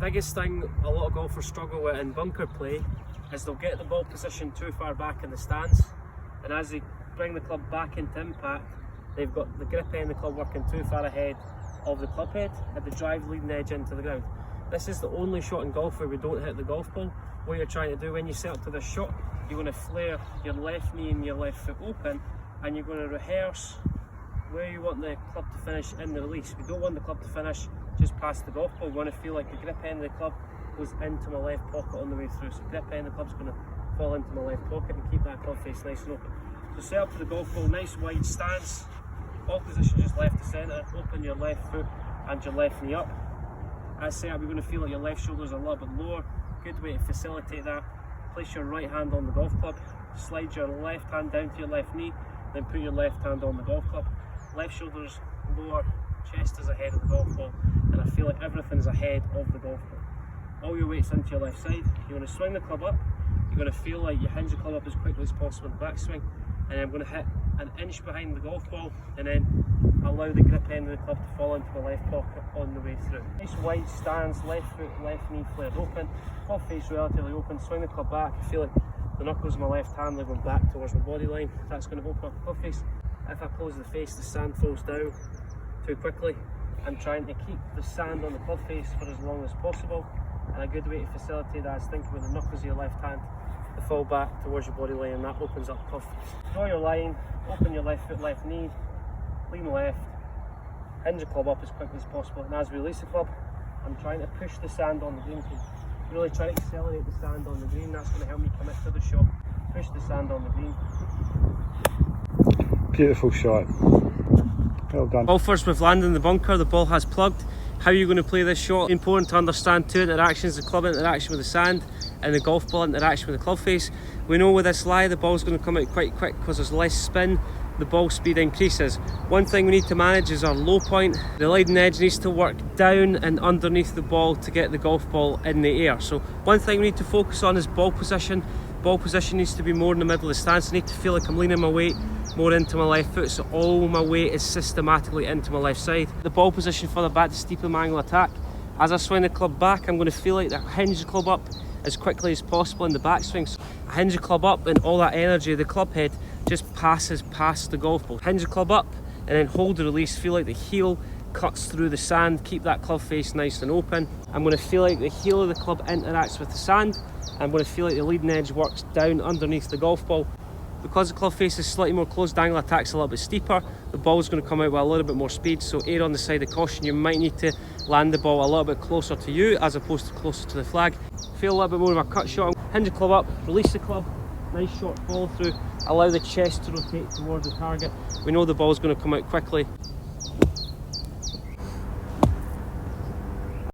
Biggest thing a lot of golfers struggle with in bunker play is they'll get the ball positioned too far back in the stance, and as they bring the club back into impact, they've got the grip end of the club working too far ahead of the club head at the drive leading edge into the ground. This is the only shot in golf where we don't hit the golf ball. What you're trying to do when you set up to this shot, you're going to flare your left knee and your left foot open, and you're going to rehearse where you want the club to finish in the release. We don't want the club to finish just past the golf ball. We want to feel like the grip end of the club goes into my left pocket on the way through. So grip end of the club's going to fall into my left pocket and keep that club face nice and open. So set up to the golf ball, nice wide stance, ball position just left to centre, open your left foot and your left knee up. As set up, you're going to feel like your left shoulder's a little bit lower. Good way to facilitate that. Place your right hand on the golf club, slide your left hand down to your left knee, then put your left hand on the golf club. Left shoulder's lower, chest is ahead of the golf ball, and I feel like everything's ahead of the golf ball. All your weight's into your left side. You're going to swing the club up. You're going to feel like you hinge the club up as quickly as possible in the backswing, and then I'm going to hit an inch behind the golf ball, and then allow the grip end of the club to fall into the left pocket on the way through. Nice wide stance, left foot, left knee flared open, club face relatively open, swing the club back. I feel like the knuckles of my left hand are going back towards my body line. That's going to open up the club face. If I close the face, the sand falls down too quickly. I'm trying to keep the sand on the club face for as long as possible, and a good way to facilitate that is thinking with the knuckles of your left hand to fall back towards your body line, and that opens up club face. Draw your line, open your left foot, left knee, lean left, hinge the club up as quickly as possible, and as we release the club, I'm trying to push the sand on the green. Really try to accelerate the sand on the green. That's going to help me commit to the shot. Push the sand on the green. Beautiful shot. Well done. Golfers, we've landed in the bunker, the ball has plugged. How are you going to play this shot? Important to understand two interactions: the club interaction with the sand and the golf ball interaction with the club face. We know with this lie the ball's going to come out quite quick because there's less spin, the ball speed increases. One thing we need to manage is our low point. The leading edge needs to work down and underneath the ball to get the golf ball in the air. So one thing we need to focus on is ball position. Ball position needs to be more in the middle of the stance. I need to feel like I'm leaning my weight more into my left foot, so all my weight is systematically into my left side. The ball position further back to steepen my angle attack. As I swing the club back, I'm going to feel like I hinge the club up as quickly as possible in the backswing. So I hinge the club up, and all that energy of the club head just passes past the golf ball. Hinge the club up and then hold the release. Feel like the heel cuts through the sand. Keep that club face nice and open. I'm going to feel like the heel of the club interacts with the sand. I'm going to feel like the leading edge works down underneath the golf ball. Because the club face is slightly more closed, the angle attack's a little bit steeper, the ball's going to come out with a little bit more speed, so err on the side of caution. You might need to land the ball a little bit closer to you as opposed to closer to the flag. Feel a little bit more of a cut shot. Hinge the club up, release the club, nice short follow through, allow the chest to rotate towards the target. We know the ball's going to come out quickly.